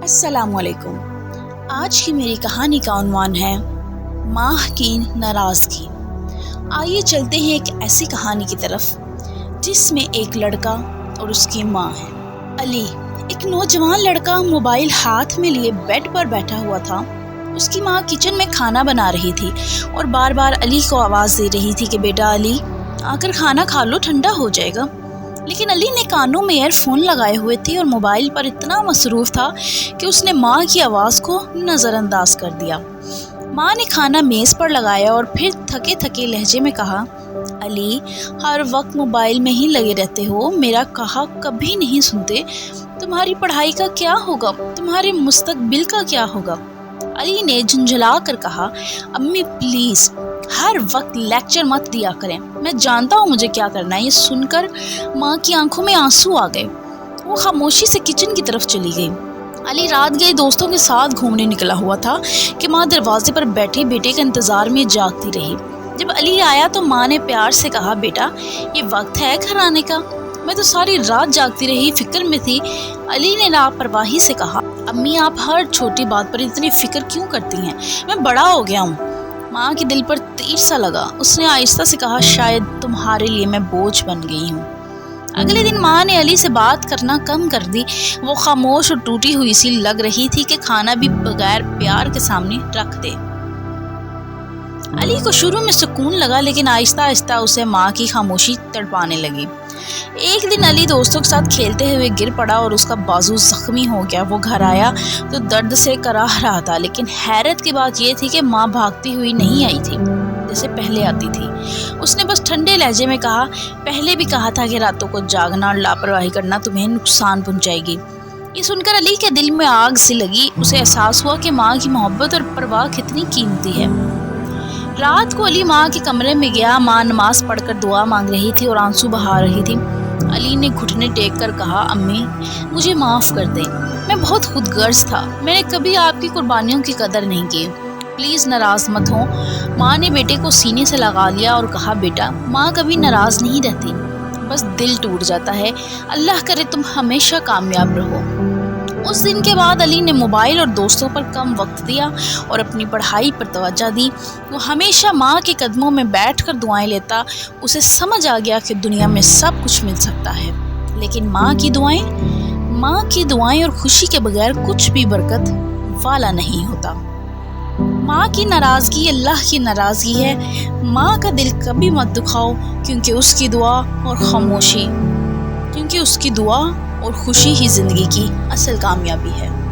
السلام علیکم۔ آج کی میری کہانی کا عنوان ہے ماں کی ناراضگی۔ آئیے چلتے ہیں ایک ایسی کہانی کی طرف جس میں ایک لڑکا اور اس کی ماں ہے۔ علی ایک نوجوان لڑکا موبائل ہاتھ میں لیے بیڈ پر بیٹھا ہوا تھا۔ اس کی ماں کچن میں کھانا بنا رہی تھی اور بار بار علی کو آواز دے رہی تھی کہ بیٹا علی آ کر کھانا کھا لو، ٹھنڈا ہو جائے گا۔ لیکن علی نے کانوں میں ایئر فون لگائے ہوئے تھے اور موبائل پر اتنا مصروف تھا کہ اس نے ماں کی آواز کو نظر انداز کر دیا۔ ماں نے کھانا میز پر لگایا اور پھر تھکے تھکے لہجے میں کہا، علی ہر وقت موبائل میں ہی لگے رہتے ہو، میرا کہا کبھی نہیں سنتے۔ تمہاری پڑھائی کا کیا ہوگا؟ تمہارے مستقبل کا کیا ہوگا؟ علی نے جھنجھلا کر کہا، امی پلیز ہر وقت لیکچر مت دیا کریں، میں جانتا ہوں مجھے کیا کرنا ہے۔ یہ سن کر ماں کی آنکھوں میں آنسو آ گئے۔ وہ خاموشی سے کچن کی طرف چلی گئی۔ علی رات گئے دوستوں کے ساتھ گھومنے نکلا ہوا تھا کہ ماں دروازے پر بیٹھے بیٹے کے انتظار میں جاگتی رہی۔ جب علی آیا تو ماں نے پیار سے کہا، بیٹا یہ وقت ہے گھر آنے کا، میں تو ساری رات جاگتی رہی، فکر میں تھی۔ علی نے لاپرواہی سے کہا، امی آپ ہر چھوٹی بات پر اتنی فکر کیوں کرتی ہیں؟ میں بڑا ہو گیا ہوں۔ ماں کے دل پر تیر سا لگا۔ اس نے آہستہ سے کہا، شاید تمہارے لیے میں بوجھ بن گئی ہوں۔ اگلے دن ماں نے علی سے بات کرنا کم کر دی۔ وہ خاموش اور ٹوٹی ہوئی سی لگ رہی تھی کہ کھانا بھی بغیر پیار کے سامنے رکھ دے۔ علی کو شروع میں سکون لگا، لیکن آہستہ آہستہ اسے ماں کی خاموشی تڑپانے لگی۔ ایک دن علی دوستوں کے ساتھ کھیلتے ہوئے گر پڑا اور اس کا بازو زخمی ہو گیا۔ وہ گھر آیا تو درد سے کراہ رہا تھا، لیکن حیرت کی بات یہ تھی کہ ماں بھاگتی ہوئی نہیں آئی تھی جیسے پہلے آتی تھی۔ اس نے بس ٹھنڈے لہجے میں کہا، پہلے بھی کہا تھا کہ راتوں کو جاگنا اور لاپرواہی کرنا تمہیں نقصان پہنچائے گی۔ یہ سن کر علی کے دل میں آگ سی لگی۔ اسے احساس ہوا کہ ماں کی محبت اور پرواہ کتنی قیمتی ہے۔ رات کو علی ماں کے کمرے میں گیا۔ ماں نماز پڑھ کر دعا مانگ رہی تھی اور آنسو بہا رہی تھی۔ علی نے گھٹنے ٹیک کر کہا، امی مجھے معاف کر دیں، میں بہت خود غرض تھا، میں نے کبھی آپ کی قربانیوں کی قدر نہیں کی، پلیز ناراض مت ہو۔ ماں نے بیٹے کو سینے سے لگا لیا اور کہا، بیٹا ماں کبھی ناراض نہیں رہتی، بس دل ٹوٹ جاتا ہے، اللہ کرے تم ہمیشہ کامیاب رہو۔ اس دن کے بعد علی نے موبائل اور دوستوں پر کم وقت دیا اور اپنی پڑھائی پر توجہ دی۔ وہ ہمیشہ ماں کے قدموں میں بیٹھ کر دعائیں لیتا۔ اسے سمجھ آ گیا کہ دنیا میں سب کچھ مل سکتا ہے، لیکن ماں کی دعائیں اور خوشی کے بغیر کچھ بھی برکت والا نہیں ہوتا۔ ماں کی ناراضگی اللہ کی ناراضگی ہے۔ ماں کا دل کبھی مت دکھاؤ، کیونکہ اس کی دعا اور خوشی ہی زندگی کی اصل کامیابی ہے۔